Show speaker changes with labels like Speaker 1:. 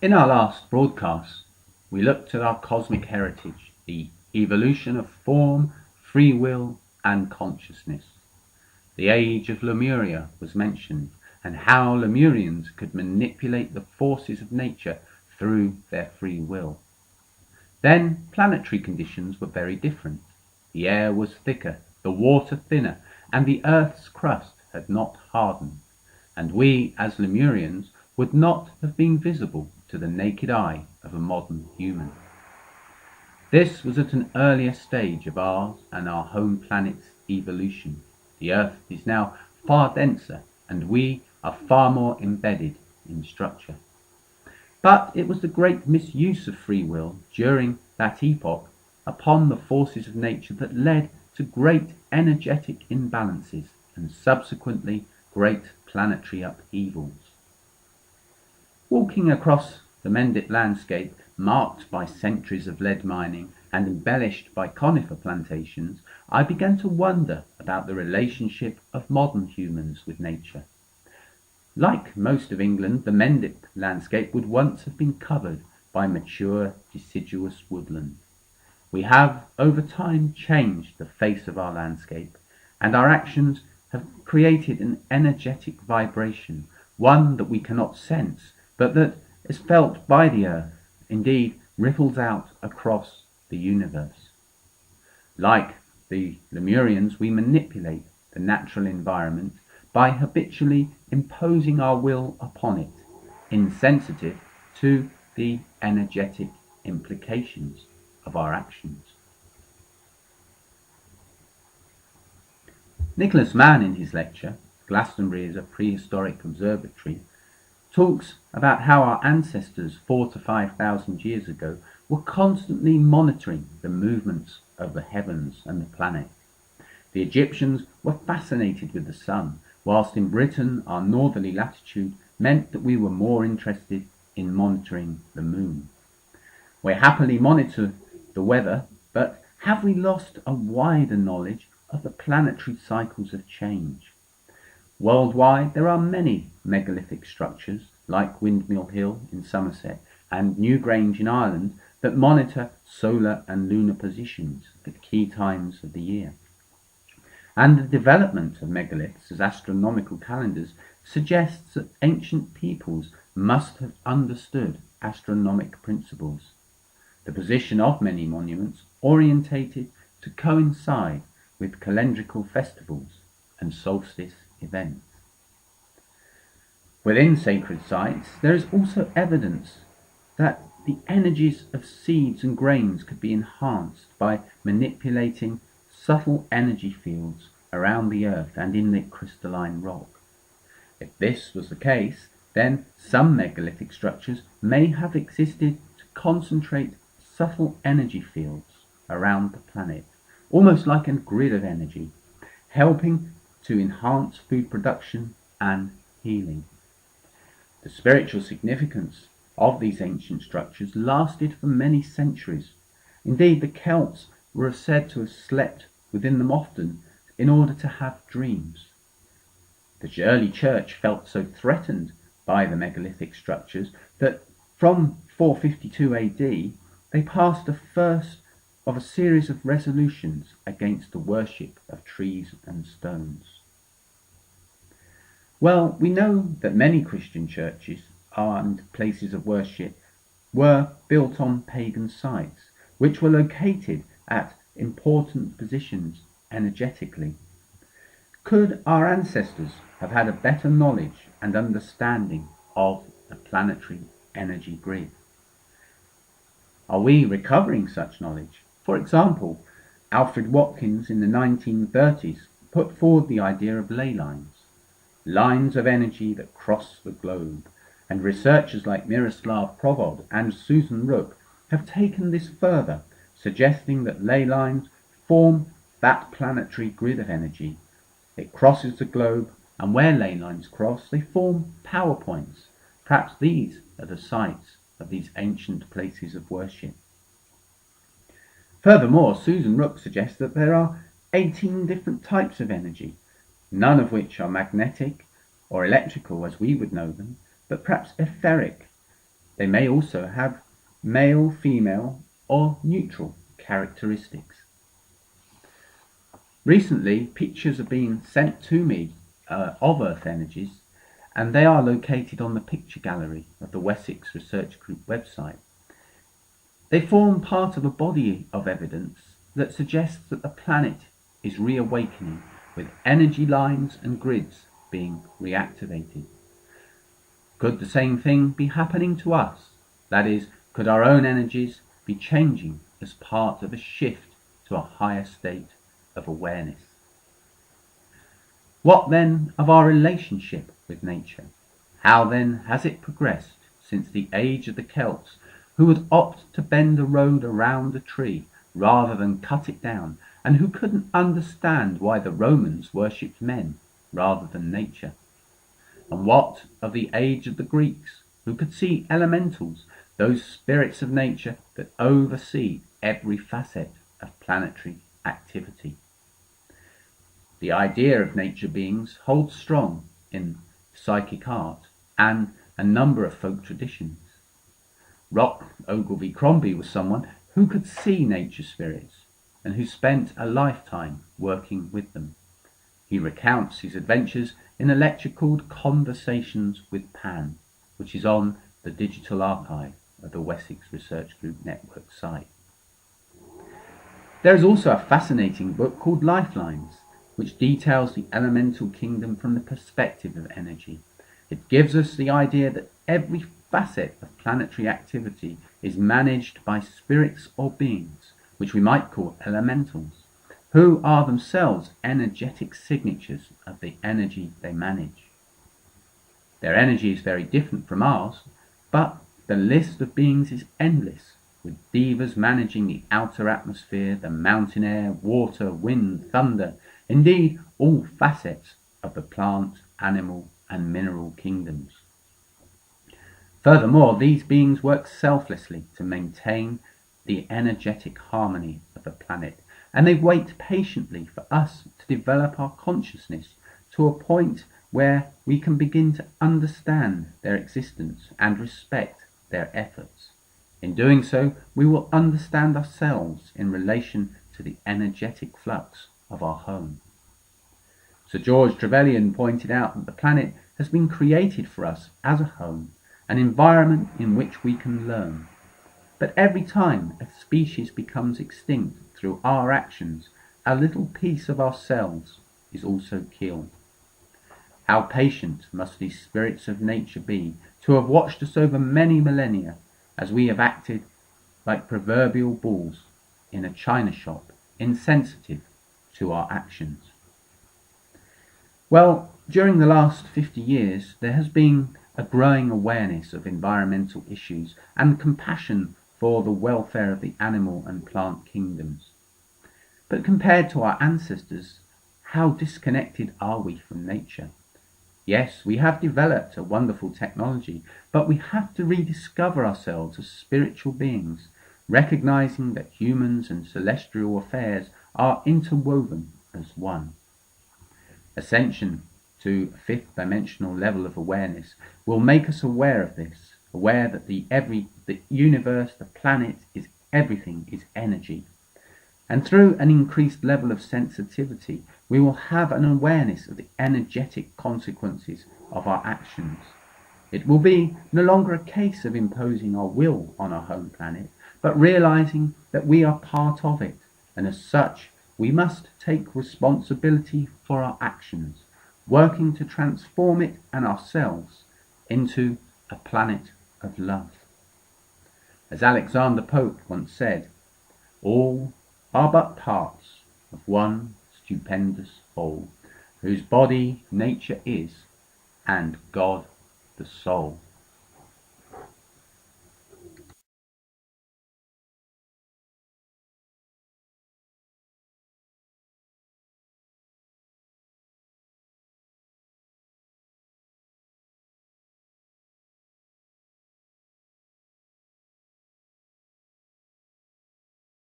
Speaker 1: In our last broadcast, we looked at our cosmic heritage, the evolution of form, free will, and consciousness. The age of Lemuria was mentioned, and how Lemurians could manipulate the forces of nature through their free will. Then planetary conditions were very different. The air was thicker, the water thinner, and the Earth's crust had not hardened, and we as Lemurians would not have been visible to the naked eye of a modern human. This was at an earlier stage of ours and our home planet's evolution. The Earth is now far denser, and we are far more embedded in structure. But it was the great misuse of free will during that epoch upon the forces of nature that led to great energetic imbalances and subsequently great planetary upheavals. Walking across the Mendip landscape, marked by centuries of lead mining and embellished by conifer plantations, I began to wonder about the relationship of modern humans with nature. Like most of England, the Mendip landscape would once have been covered by mature deciduous woodland. We have over time changed the face of our landscape, and our actions have created an energetic vibration, one that we cannot sense, but that is felt by the Earth, indeed ripples out across the universe. Like the Lemurians, we manipulate the natural environment by habitually imposing our will upon it, insensitive to the energetic implications of our actions. Nicholas Mann, in his lecture, Glastonbury is a Prehistoric Observatory, talks about how our ancestors 4,000 to 5,000 years ago were constantly monitoring the movements of the heavens and the planet. The Egyptians were fascinated with the sun, whilst in Britain our northerly latitude meant that we were more interested in monitoring the moon. We happily monitor the weather, but have we lost a wider knowledge of the planetary cycles of change? Worldwide, there are many megalithic structures, like Windmill Hill in Somerset and Newgrange in Ireland, that monitor solar and lunar positions at key times of the year. And the development of megaliths as astronomical calendars suggests that ancient peoples must have understood astronomic principles. The position of many monuments orientated to coincide with calendrical festivals and solstice events. Within sacred sites, there is also evidence that the energies of seeds and grains could be enhanced by manipulating subtle energy fields around the earth and in the crystalline rock. If this was the case, then some megalithic structures may have existed to concentrate subtle energy fields around the planet, almost like a grid of energy, helping to enhance food production and healing. The spiritual significance of these ancient structures lasted for many centuries. Indeed, the Celts were said to have slept within them often in order to have dreams. The early church felt so threatened by the megalithic structures that from 452 AD they passed the first of a series of resolutions against the worship of trees and stones. Well, we know that many Christian churches and places of worship were built on pagan sites, which were located at important positions energetically. Could our ancestors have had a better knowledge and understanding of the planetary energy grid? Are we recovering such knowledge? For example, Alfred Watkins in the 1930s put forward the idea of ley lines of energy that cross the globe, and researchers like Miroslav Provod and Susan Rook have taken this further, suggesting that ley lines form that planetary grid of energy. It crosses the globe, and where ley lines cross, they form power points. Perhaps these are the sites of these ancient places of worship. Furthermore, Susan Rook suggests that there are 18 different types of energy, none of which are magnetic or electrical as we would know them, but perhaps etheric. They may also have male, female, or neutral characteristics. Recently, pictures have been sent to me of Earth energies, and they are located on the picture gallery of the Wessex Research Group website. They form part of a body of evidence that suggests that the planet is reawakening, with energy lines and grids being reactivated. Could the same thing be happening to us? That is, could our own energies be changing as part of a shift to a higher state of awareness? What then of our relationship with nature? How then has it progressed since the age of the Celts, who would opt to bend a road around a tree rather than cut it down, and who couldn't understand why the Romans worshipped men rather than nature? And what of the age of the Greeks, who could see elementals, those spirits of nature that oversee every facet of planetary activity? The idea of nature beings holds strong in psychic art and a number of folk traditions. Rock Ogilvy Crombie was someone who could see nature spirits and who spent a lifetime working with them. He recounts his adventures in a lecture called Conversations with Pan, which is on the digital archive of the Wessex Research Group Network site. There is also a fascinating book called Lifelines, which details the elemental kingdom from the perspective of energy. It gives us the idea that every facet of planetary activity is managed by spirits or beings, which we might call elementals, who are themselves energetic signatures of the energy they manage. Their energy is very different from ours, but the list of beings is endless, with divas managing the outer atmosphere, the mountain air, water, wind, thunder, indeed all facets of the plant, animal and mineral kingdoms. Furthermore, these beings work selflessly to maintain the energetic harmony of the planet, and they wait patiently for us to develop our consciousness to a point where we can begin to understand their existence and respect their efforts. In doing so, we will understand ourselves in relation to the energetic flux of our home. Sir George Trevelyan pointed out that the planet has been created for us as a home, an environment in which we can learn. But every time a species becomes extinct through our actions, a little piece of ourselves is also killed. How patient must these spirits of nature be to have watched us over many millennia as we have acted like proverbial bulls in a china shop, insensitive to our actions. Well, during the last 50 years, there has been a growing awareness of environmental issues and compassion for the welfare of the animal and plant kingdoms. But compared to our ancestors, how disconnected are we from nature? Yes, we have developed a wonderful technology, but we have to rediscover ourselves as spiritual beings, recognizing that humans and celestial affairs are interwoven as one. Ascension to a fifth dimensional level of awareness will make us aware of this, aware that the universe, the planet, is everything, is energy. And through an increased level of sensitivity, we will have an awareness of the energetic consequences of our actions. It will be no longer a case of imposing our will on our home planet, but realizing that we are part of it, and as such, we must take responsibility for our actions, working to transform it and ourselves into a planet of love. As Alexander Pope once said, all are but parts of one stupendous whole, whose body nature is, and God the soul.